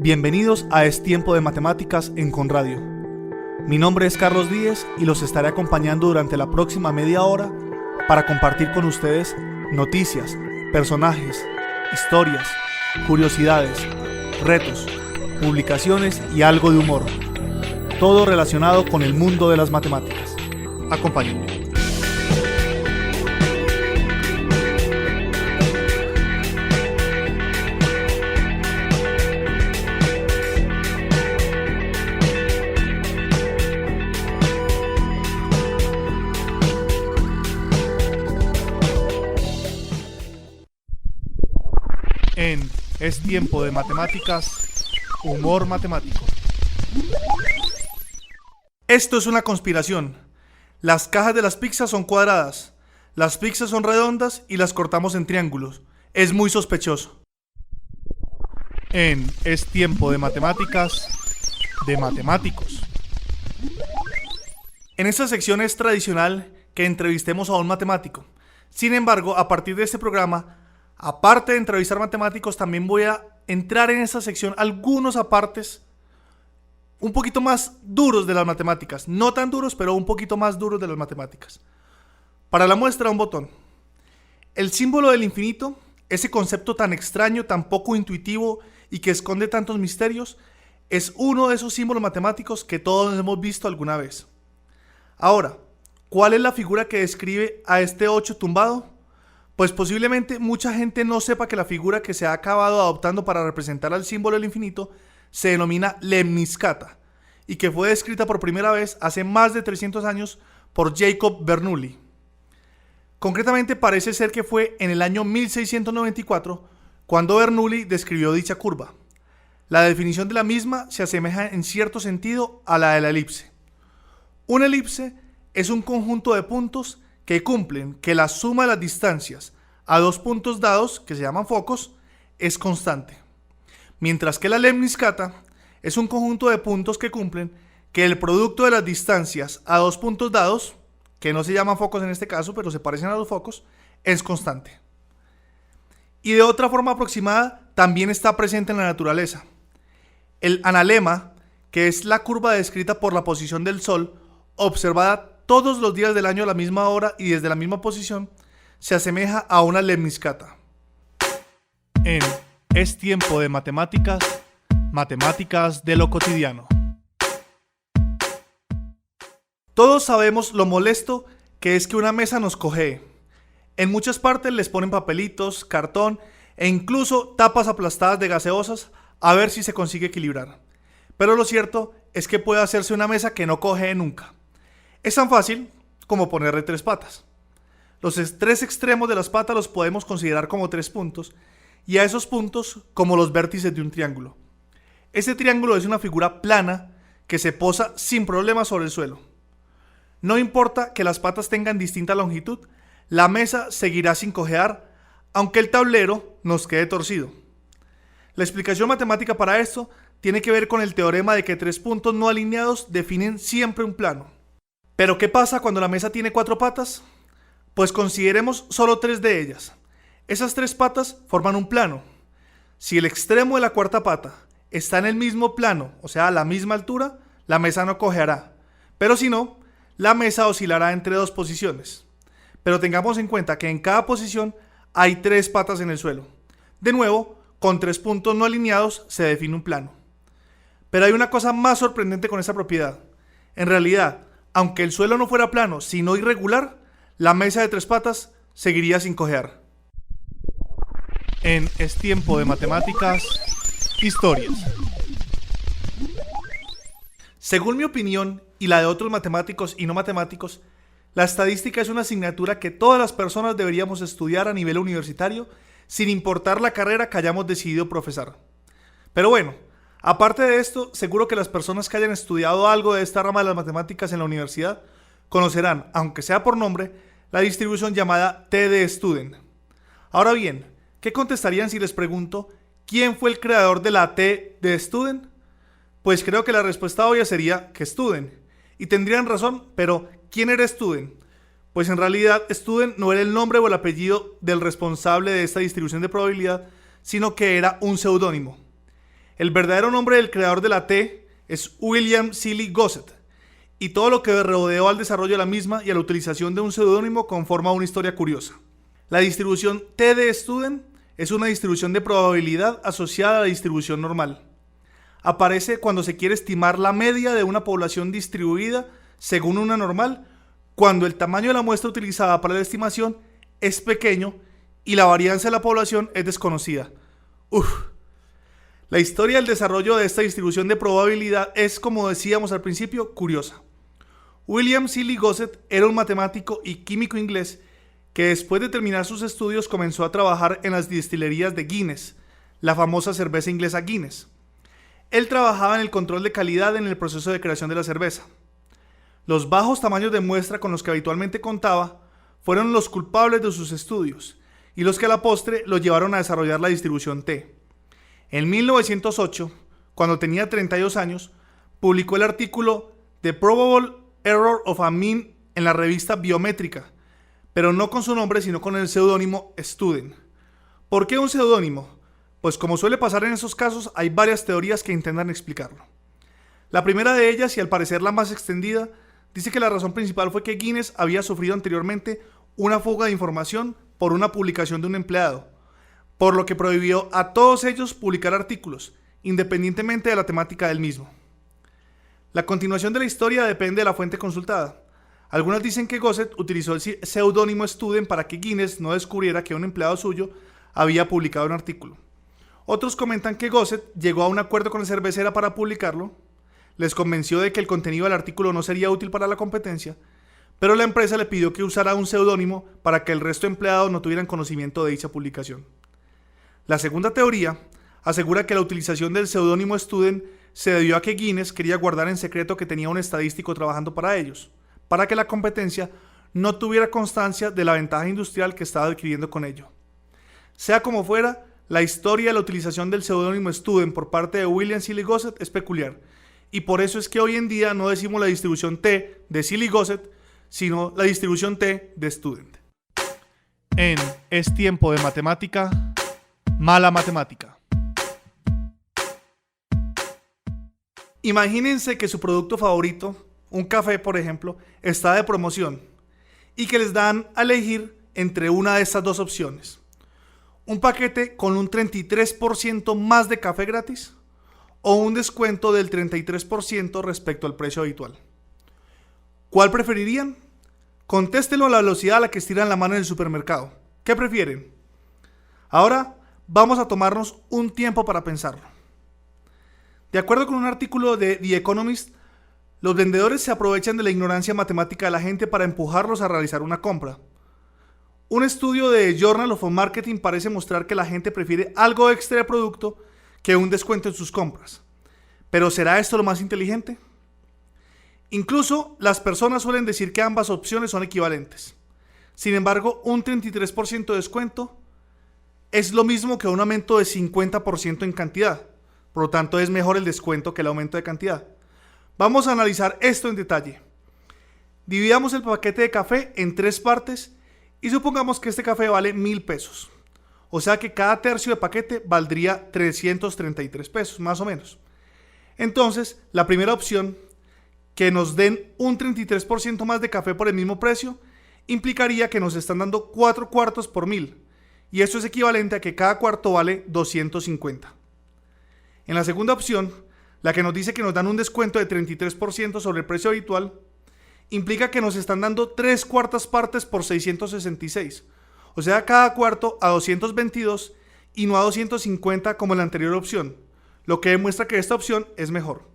Bienvenidos a Es Tiempo de Matemáticas en Conradio. Mi nombre es Carlos Díez y los estaré acompañando durante la próxima media hora para compartir con ustedes noticias, personajes, historias, curiosidades, retos, publicaciones y algo de humor. Todo relacionado con el mundo de las matemáticas. Acompáñenme. En Es Tiempo de Matemáticas, humor matemático. Esto es una conspiración. Las cajas de las pizzas son cuadradas, las pizzas son redondas y las cortamos en triángulos. Es muy sospechoso. En Es Tiempo de Matemáticas, de matemáticos. En esta sección es tradicional que entrevistemos a un matemático. Sin embargo, a partir de este programa, aparte de entrevistar matemáticos, también voy a entrar en esta sección algunos apartes un poquito más duros de las matemáticas. No tan duros, pero un poquito más duros de las matemáticas. Para la muestra, un botón. El símbolo del infinito, ese concepto tan extraño, tan poco intuitivo y que esconde tantos misterios, es uno de esos símbolos matemáticos que todos hemos visto alguna vez. Ahora, ¿cuál es la figura que describe a este 8 tumbado? Pues posiblemente mucha gente no sepa que la figura que se ha acabado adoptando para representar al símbolo del infinito se denomina lemniscata y que fue descrita por primera vez hace más de 300 años por Jacob Bernoulli. Concretamente parece ser que fue en el año 1694 cuando Bernoulli describió dicha curva. La definición de la misma se asemeja en cierto sentido a la de la elipse. Una elipse es un conjunto de puntos que cumplen que la suma de las distancias a dos puntos dados, que se llaman focos, es constante. Mientras que la lemniscata es un conjunto de puntos que cumplen que el producto de las distancias a dos puntos dados, que no se llaman focos en este caso, pero se parecen a los focos, es constante. Y de otra forma aproximada, también está presente en la naturaleza. El analema, que es la curva descrita por la posición del Sol, observada todos los días del año a la misma hora y desde la misma posición, se asemeja a una lemniscata. En Es Tiempo de Matemáticas, matemáticas de lo cotidiano. Todos sabemos lo molesto que es que una mesa nos cojee. En muchas partes les ponen papelitos, cartón e incluso tapas aplastadas de gaseosas a ver si se consigue equilibrar. Pero lo cierto es que puede hacerse una mesa que no cojee nunca. Es tan fácil como ponerle tres patas. Los tres extremos de las patas los podemos considerar como tres puntos y a esos puntos como los vértices de un triángulo. Este triángulo es una figura plana que se posa sin problema sobre el suelo. No importa que las patas tengan distinta longitud, la mesa seguirá sin cojear, aunque el tablero nos quede torcido. La explicación matemática para esto tiene que ver con el teorema de que tres puntos no alineados definen siempre un plano. ¿Pero qué pasa cuando la mesa tiene cuatro patas? Pues consideremos solo tres de ellas. Esas tres patas forman un plano. Si el extremo de la cuarta pata está en el mismo plano, o sea, a la misma altura, la mesa no cojeará. Pero si no, la mesa oscilará entre dos posiciones. Pero tengamos en cuenta que en cada posición hay tres patas en el suelo. De nuevo, con tres puntos no alineados se define un plano. Pero hay una cosa más sorprendente con esta propiedad. En realidad, aunque el suelo no fuera plano, sino irregular, la mesa de tres patas seguiría sin cojear. En Es Tiempo de Matemáticas, historias. Según mi opinión y la de otros matemáticos y no matemáticos, la estadística es una asignatura que todas las personas deberíamos estudiar a nivel universitario, sin importar la carrera que hayamos decidido profesar. Pero bueno, aparte de esto, seguro que las personas que hayan estudiado algo de esta rama de las matemáticas en la universidad conocerán, aunque sea por nombre, la distribución llamada T de Student. Ahora bien, ¿qué contestarían si les pregunto quién fue el creador de la T de Student? Pues creo que la respuesta obvia sería que Student. Y tendrían razón, pero ¿quién era Student? Pues en realidad Student no era el nombre o el apellido del responsable de esta distribución de probabilidad, sino que era un seudónimo. El verdadero nombre del creador de la T es William Seeley Gosset, y todo lo que rodeó al desarrollo de la misma y a la utilización de un seudónimo conforma una historia curiosa. La distribución T de Student es una distribución de probabilidad asociada a la distribución normal. Aparece cuando se quiere estimar la media de una población distribuida según una normal, cuando el tamaño de la muestra utilizada para la estimación es pequeño y la varianza de la población es desconocida. La historia del desarrollo de esta distribución de probabilidad es, como decíamos al principio, curiosa. William Seeley Gosset era un matemático y químico inglés que después de terminar sus estudios comenzó a trabajar en las destilerías de Guinness, la famosa cerveza inglesa Guinness. Él trabajaba en el control de calidad en el proceso de creación de la cerveza. Los bajos tamaños de muestra con los que habitualmente contaba fueron los culpables de sus estudios y los que a la postre lo llevaron a desarrollar la distribución T. En 1908, cuando tenía 32 años, publicó el artículo The Probable Error of a Mean en la revista Biométrica, pero no con su nombre, sino con el seudónimo Student. ¿Por qué un seudónimo? Pues como suele pasar en esos casos, hay varias teorías que intentan explicarlo. La primera de ellas, y al parecer la más extendida, dice que la razón principal fue que Guinness había sufrido anteriormente una fuga de información por una publicación de un empleado, por lo que prohibió a todos ellos publicar artículos, independientemente de la temática del mismo. La continuación de la historia depende de la fuente consultada. Algunas dicen que Gosset utilizó el seudónimo Student para que Guinness no descubriera que un empleado suyo había publicado un artículo. Otros comentan que Gosset llegó a un acuerdo con la cervecera para publicarlo, les convenció de que el contenido del artículo no sería útil para la competencia, pero la empresa le pidió que usara un seudónimo para que el resto de empleados no tuvieran conocimiento de dicha publicación. La segunda teoría asegura que la utilización del seudónimo Student se debió a que Guinness quería guardar en secreto que tenía un estadístico trabajando para ellos, para que la competencia no tuviera constancia de la ventaja industrial que estaba adquiriendo con ello. Sea como fuera, la historia de la utilización del seudónimo Student por parte de William Seeley Gosset es peculiar, y por eso es que hoy en día no decimos la distribución T de Seeley Gosset, sino la distribución T de Student. En Es tiempo de matemática, mala matemática. Imagínense que su producto favorito, un café por ejemplo, está de promoción y que les dan a elegir entre una de estas dos opciones. Un paquete con un 33% más de café gratis o un descuento del 33% respecto al precio habitual. ¿Cuál preferirían? Contéstenlo a la velocidad a la que estiran la mano en el supermercado. ¿Qué prefieren? Ahora vamos a tomarnos un tiempo para pensarlo. De acuerdo con un artículo de The Economist, los vendedores se aprovechan de la ignorancia matemática de la gente para empujarlos a realizar una compra. Un estudio de Journal of Marketing parece mostrar que la gente prefiere algo extra de producto que un descuento en sus compras. ¿Pero será esto lo más inteligente? Incluso las personas suelen decir que ambas opciones son equivalentes. Sin embargo, un 33% de descuento es lo mismo que un aumento de 50% en cantidad. Por lo tanto, es mejor el descuento que el aumento de cantidad. Vamos a analizar esto en detalle. Dividamos el paquete de café en 3 partes y supongamos que este café vale 1,000 pesos. O sea que cada tercio de paquete valdría 333 pesos, más o menos. Entonces, la primera opción, que nos den un 33% más de café por el mismo precio, implicaría que nos están dando 4 cuartos por 1,000. Y esto es equivalente a que cada cuarto vale 250. En la segunda opción, la que nos dice que nos dan un descuento de 33% sobre el precio habitual, implica que nos están dando 3 cuartas partes por 666. O sea, cada cuarto a 222 y no a 250 como en la anterior opción, lo que demuestra que esta opción es mejor.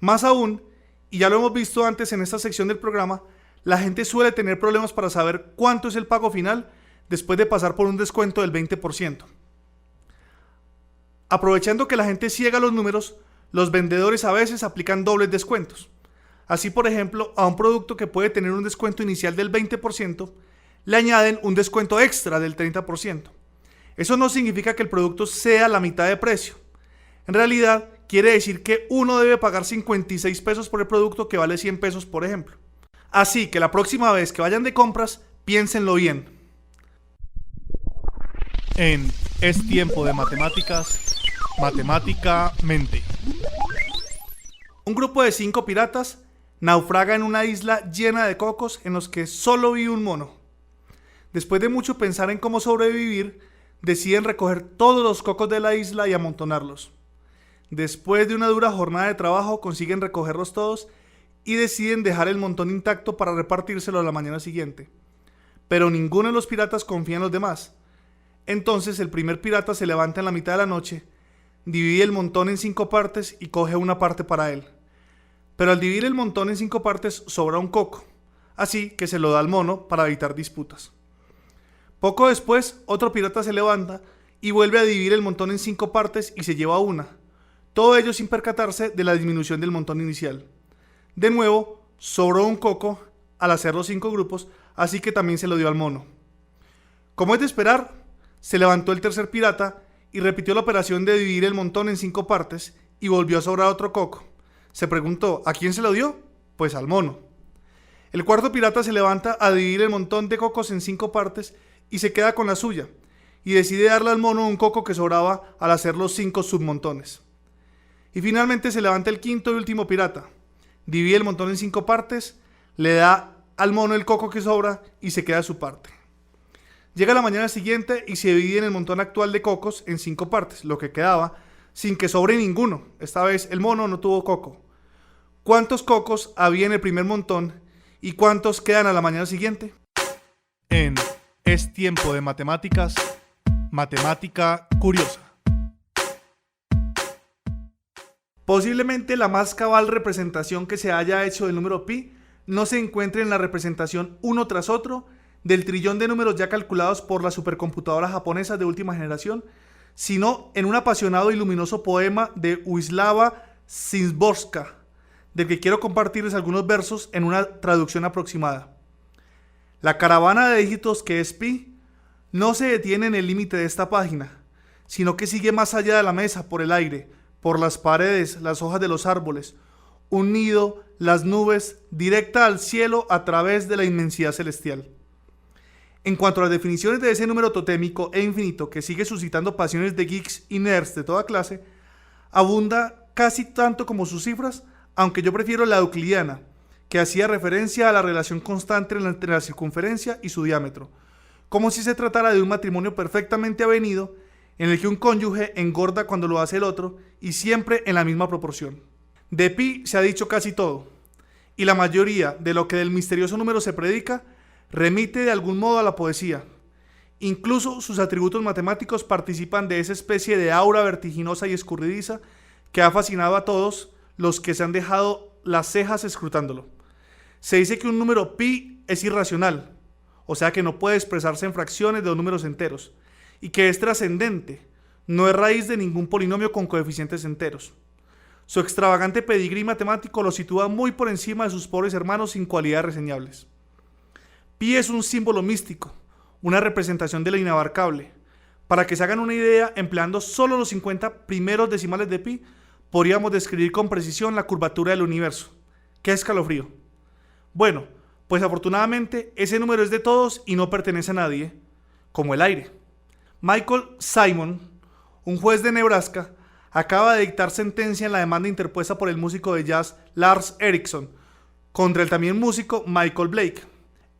Más aún, y ya lo hemos visto antes en esta sección del programa, la gente suele tener problemas para saber cuánto es el pago final después de pasar por un descuento del 20%. Aprovechando que la gente ciega los números, los vendedores a veces aplican dobles descuentos. Así, por ejemplo, a un producto que puede tener un descuento inicial del 20%, le añaden un descuento extra del 30%. Eso no significa que el producto sea la mitad de precio. En realidad, quiere decir que uno debe pagar 56 pesos por el producto que vale 100 pesos, por ejemplo. Así que la próxima vez que vayan de compras, piénsenlo bien. En Es tiempo de matemáticas, Matemáticamente. Un grupo de 5 piratas naufraga en una isla llena de cocos en los que solo vive un mono. Después de mucho pensar en cómo sobrevivir, deciden recoger todos los cocos de la isla y amontonarlos. Después de una dura jornada de trabajo, consiguen recogerlos todos y deciden dejar el montón intacto para repartírselo a la mañana siguiente. Pero ninguno de los piratas confía en los demás. Entonces el primer pirata se levanta en la mitad de la noche, divide el montón en 5 partes y coge una parte para él. Pero al dividir el montón en 5 partes sobra un coco, así que se lo da al mono para evitar disputas. Poco después, otro pirata se levanta y vuelve a dividir el montón en 5 partes y se lleva una. Todo ello sin percatarse de la disminución del montón inicial. De nuevo, sobró un coco al hacer los 5 grupos, así que también se lo dio al mono. Como es de esperar, se levantó el tercer pirata y repitió la operación de dividir el montón en 5 partes y volvió a sobrar otro coco. Se preguntó, ¿a quién se lo dio? Pues al mono. El cuarto pirata se levanta a dividir el montón de cocos en 5 partes y se queda con la suya, y decide darle al mono un coco que sobraba al hacer los 5 submontones. Y finalmente se levanta el quinto y último pirata, divide el montón en 5 partes, le da al mono el coco que sobra y se queda su parte. Llega la mañana siguiente y se divide en el montón actual de cocos en 5 partes, lo que quedaba, sin que sobre ninguno. Esta vez el mono no tuvo coco. ¿Cuántos cocos había en el primer montón y cuántos quedan a la mañana siguiente? En Es tiempo de matemáticas, matemática curiosa. Posiblemente la más cabal representación que se haya hecho del número pi no se encuentre en la representación uno tras otro del trillón de números ya calculados por la supercomputadora japonesa de última generación, sino en un apasionado y luminoso poema de Wisława Szymborska, del que quiero compartirles algunos versos en una traducción aproximada. La caravana de dígitos que es pi no se detiene en el límite de esta página, sino que sigue más allá de la mesa, por el aire, por las paredes, las hojas de los árboles, un nido, las nubes, directa al cielo a través de la inmensidad celestial. En cuanto a las definiciones de ese número totémico e infinito que sigue suscitando pasiones de geeks y nerds de toda clase, abunda casi tanto como sus cifras, aunque yo prefiero la euclidiana, que hacía referencia a la relación constante entre la circunferencia y su diámetro, como si se tratara de un matrimonio perfectamente avenido en el que un cónyuge engorda cuando lo hace el otro y siempre en la misma proporción. De pi se ha dicho casi todo, y la mayoría de lo que del misterioso número se predica remite de algún modo a la poesía. Incluso sus atributos matemáticos participan de esa especie de aura vertiginosa y escurridiza que ha fascinado a todos los que se han dejado las cejas escrutándolo. Se dice que un número pi es irracional, o sea que no puede expresarse en fracciones de 2 números enteros, y que es trascendente, no es raíz de ningún polinomio con coeficientes enteros. Su extravagante pedigrí matemático lo sitúa muy por encima de sus pobres hermanos sin cualidades reseñables. Pi es un símbolo místico, una representación de lo inabarcable. Para que se hagan una idea, empleando solo los 50 primeros decimales de pi, podríamos describir con precisión la curvatura del universo. ¡Qué escalofrío! Bueno, pues afortunadamente ese número es de todos y no pertenece a nadie, como el aire. Michael Simon, un juez de Nebraska, acaba de dictar sentencia en la demanda interpuesta por el músico de jazz Lars Erickson contra el también músico Michael Blake.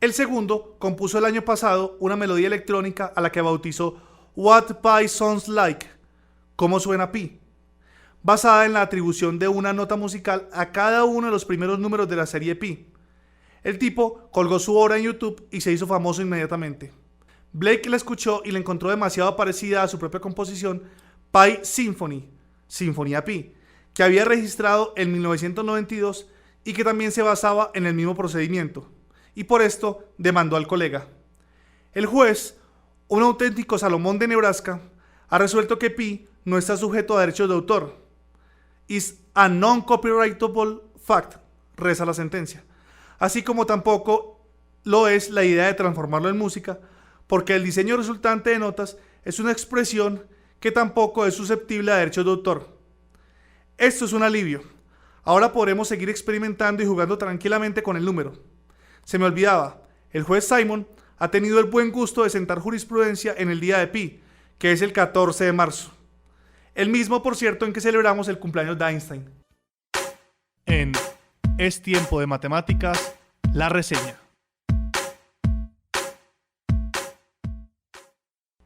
El segundo compuso el año pasado una melodía electrónica a la que bautizó What Pi Sounds Like, ¿cómo suena pi?, basada en la atribución de una nota musical a cada uno de los primeros números de la serie pi. El tipo colgó su obra en YouTube y se hizo famoso inmediatamente. Blake la escuchó y la encontró demasiado parecida a su propia composición Pi Symphony, Sinfonía Pi, que había registrado en 1992 y que también se basaba en el mismo procedimiento, y por esto demandó al colega. El juez, un auténtico Salomón de Nebraska, ha resuelto que Pi no está sujeto a derechos de autor. Is a non-copyrightable fact, reza la sentencia. Así como tampoco lo es la idea de transformarlo en música, porque el diseño resultante de notas es una expresión que tampoco es susceptible a derechos de autor. Esto es un alivio. Ahora podremos seguir experimentando y jugando tranquilamente con el número. Se me olvidaba, el juez Simon ha tenido el buen gusto de sentar jurisprudencia en el día de pi, que es el 14 de marzo. el mismo, por cierto, en que celebramos el cumpleaños de Einstein. En Es Tiempo de Matemáticas, la reseña.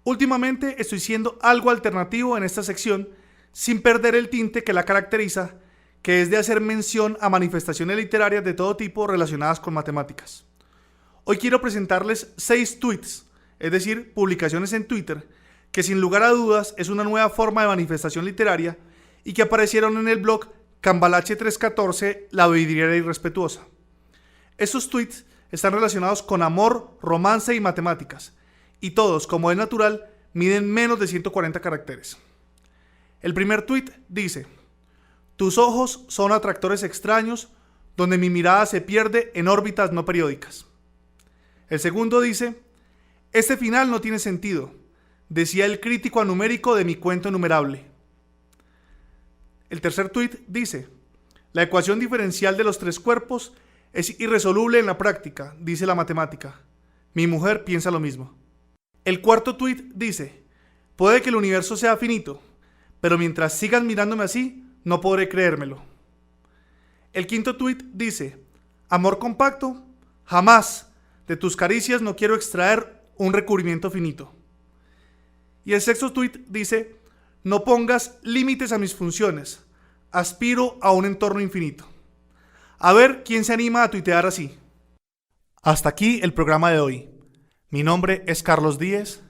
Últimamente estoy siendo algo alternativo en esta sección, sin perder el tinte que la caracteriza, que es de hacer mención a manifestaciones literarias de todo tipo relacionadas con matemáticas. Hoy quiero presentarles 6 tweets, es decir, publicaciones en Twitter, que sin lugar a dudas es una nueva forma de manifestación literaria y que aparecieron en el blog Cambalache 314, La Vidriera Irrespetuosa. Estos tweets están relacionados con amor, romance y matemáticas, y todos, como es natural, miden menos de 140 caracteres. El primer tweet dice: tus ojos son atractores extraños donde mi mirada se pierde en órbitas no periódicas. El segundo dice: este final no tiene sentido, decía el crítico anumérico de mi cuento enumerable. El tercer tuit dice: la ecuación diferencial de los 3 cuerpos es irresoluble en la práctica, dice la matemática. Mi mujer piensa lo mismo. El cuarto tuit dice: puede que el universo sea finito, pero mientras sigan mirándome así, no podré creérmelo. El quinto tuit dice: amor compacto, jamás, de tus caricias no quiero extraer un recubrimiento finito. Y el sexto tuit dice: no pongas límites a mis funciones, aspiro a un entorno infinito. A ver quién se anima a tuitear así. Hasta aquí el programa de hoy. Mi nombre es Carlos Díez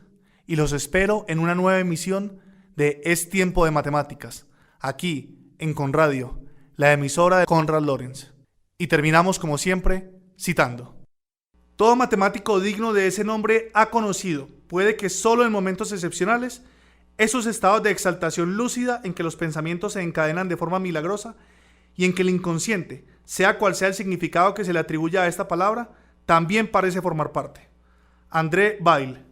y los espero en una nueva emisión de Es Tiempo de Matemáticas, aquí en Conradio, la emisora de Konrad Lorenz. Y terminamos como siempre citando: todo matemático digno de ese nombre ha conocido, puede que solo en momentos excepcionales, esos estados de exaltación lúcida en que los pensamientos se encadenan de forma milagrosa y en que el inconsciente, sea cual sea el significado que se le atribuya a esta palabra, también parece formar parte. André Weil.